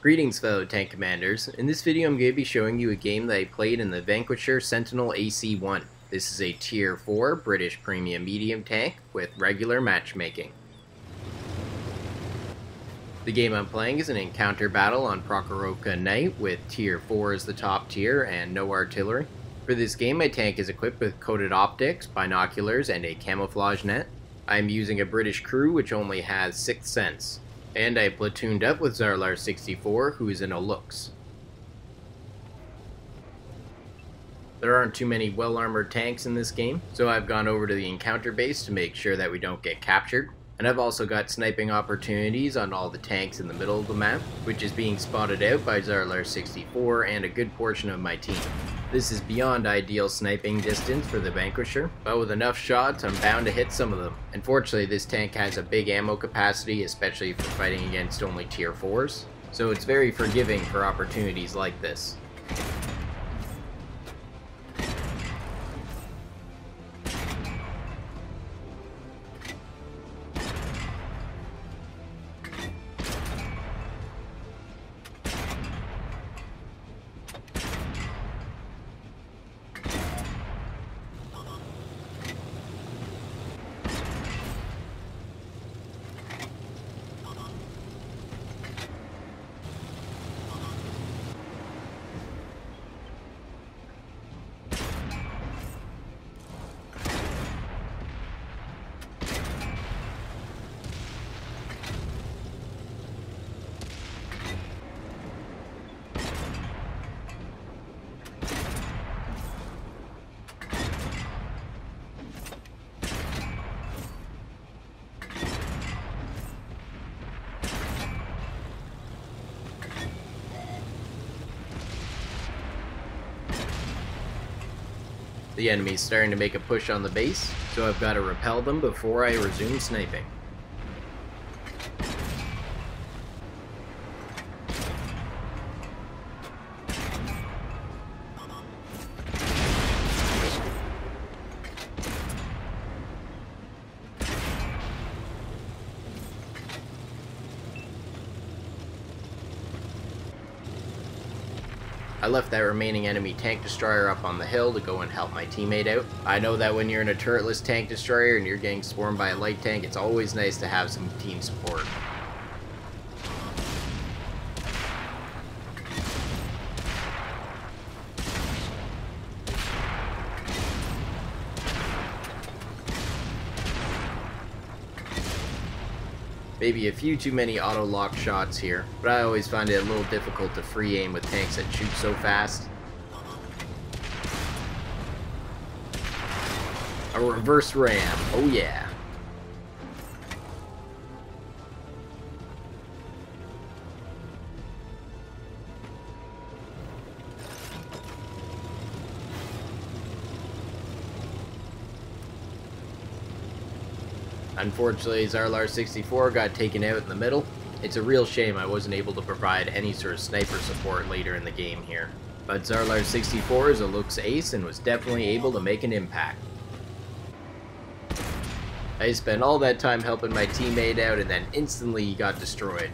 Greetings fellow tank commanders. In this video I'm going to be showing you a game that I played in the Vanquisher Sentinel AC 1. This is a tier 4 British premium medium tank with regular matchmaking. The game I'm playing is an encounter battle on Prokhorovka Night with tier 4 as the top tier and no artillery. For this game my tank is equipped with coated optics, binoculars, and a camouflage net. I'm using a British crew which only has 6th sense. And I platooned up with Zarlar 64, who is in a looks. There aren't too many well-armored tanks in this game, so I've gone over to the encounter base to make sure that we don't get captured. And I've also got sniping opportunities on all the tanks in the middle of the map, which is being spotted out by Zarlar 64 and a good portion of my team. This is beyond ideal sniping distance for the Vanquisher, but with enough shots I'm bound to hit some of them. Unfortunately this tank has a big ammo capacity, especially for fighting against only tier 4s, so it's very forgiving for opportunities like this. The enemy's starting to make a push on the base, so I've got to repel them before I resume sniping. I left that remaining enemy tank destroyer up on the hill to go and help my teammate out. I know that when you're in a turretless tank destroyer and you're getting swarmed by a light tank, it's always nice to have some team support. Maybe a few too many auto-lock shots here, but I always find it a little difficult to free aim with tanks that shoot so fast. A reverse ram, oh yeah. Unfortunately, Zarlar 64 got taken out in the middle. It's a real shame I wasn't able to provide any sort of sniper support later in the game here. But Zarlar 64 is a looks ace and was definitely able to make an impact. I spent all that time helping my teammate out and then instantly he got destroyed.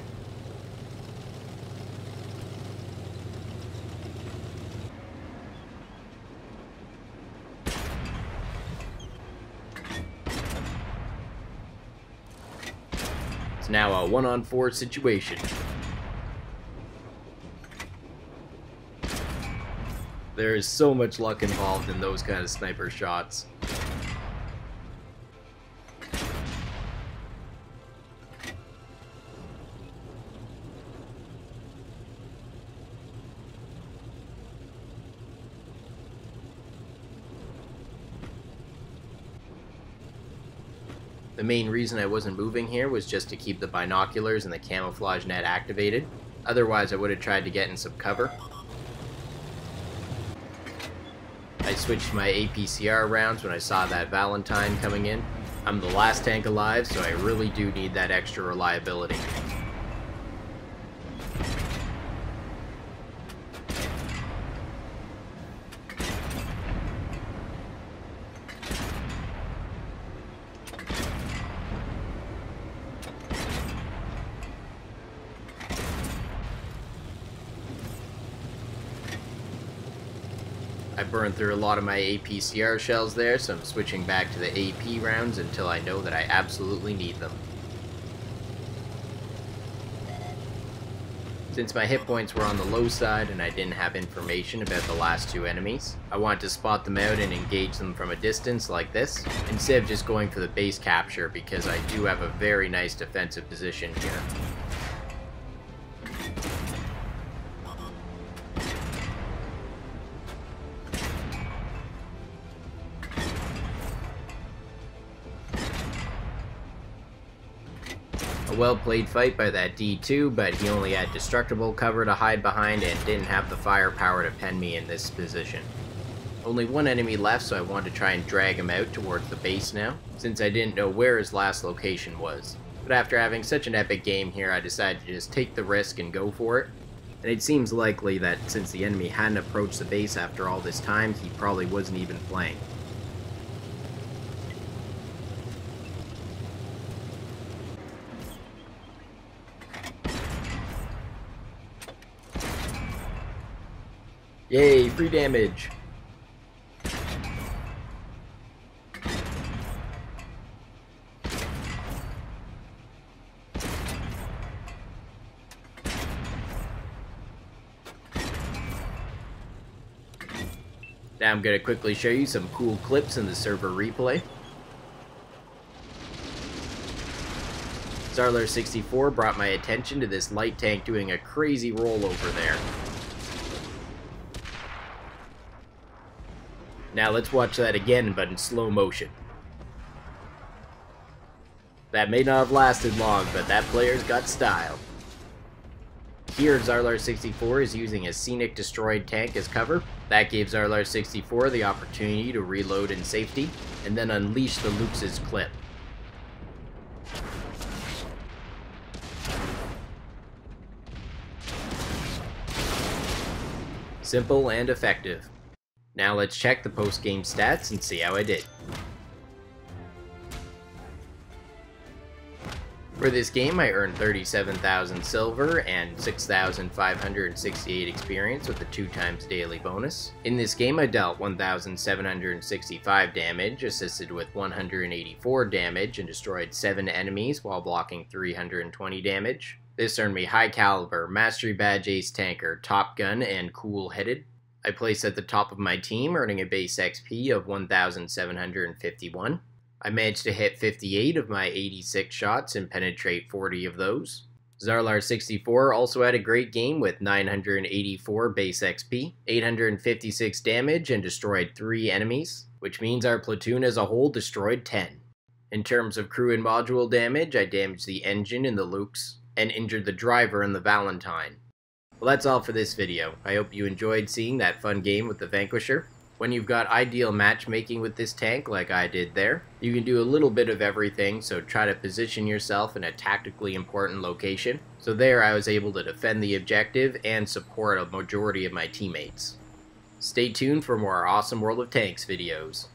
Now a 1-on-4 situation. There is so much luck involved in those kind of sniper shots. The main reason I wasn't moving here was just to keep the binoculars and the camouflage net activated. Otherwise I would have tried to get in some cover. I switched my APCR rounds when I saw that Valentine coming in. I'm the last tank alive, so I really do need that extra reliability. I burned through a lot of my APCR shells there, so I'm switching back to the AP rounds until I know that I absolutely need them. Since my hit points were on the low side and I didn't have information about the last two enemies, I wanted to spot them out and engage them from a distance like this, instead of just going for the base capture because I do have a very nice defensive position here. A well-played fight by that D2, but he only had destructible cover to hide behind and didn't have the firepower to pen me in this position. Only one enemy left, so I wanted to try and drag him out towards the base now, since I didn't know where his last location was. But after having such an epic game here, I decided to just take the risk and go for it. And it seems likely that since the enemy hadn't approached the base after all this time, he probably wasn't even playing. Yay, free damage! Now I'm going to quickly show you some cool clips in the server replay. Zarlar 64 brought my attention to this light tank doing a crazy rollover there. Now let's watch that again, but in slow motion. That may not have lasted long, but that player's got style. Here, Zarlar 64 is using a scenic destroyed tank as cover. That gave Zarlar 64 the opportunity to reload in safety, and then unleash the Lux's clip. Simple and effective. Now let's check the post-game stats and see how I did. For this game, I earned 37,000 silver and 6,568 experience with a 2x daily bonus. In this game, I dealt 1,765 damage, assisted with 184 damage, and destroyed 7 enemies while blocking 320 damage. This earned me High Caliber, Mastery Badge Ace Tanker, Top Gun, and Cool Headed. I placed at the top of my team, earning a base XP of 1,751. I managed to hit 58 of my 86 shots and penetrate 40 of those. Zarlar 64 also had a great game with 984 base XP, 856 damage, and destroyed 3 enemies, which means our platoon as a whole destroyed 10. In terms of crew and module damage, I damaged the engine in the Lux, and injured the driver in the Valentine. Well, that's all for this video. I hope you enjoyed seeing that fun game with the Vanquisher. When you've got ideal matchmaking with this tank like I did there, you can do a little bit of everything, so try to position yourself in a tactically important location. So there I was able to defend the objective and support a majority of my teammates. Stay tuned for more awesome World of Tanks videos.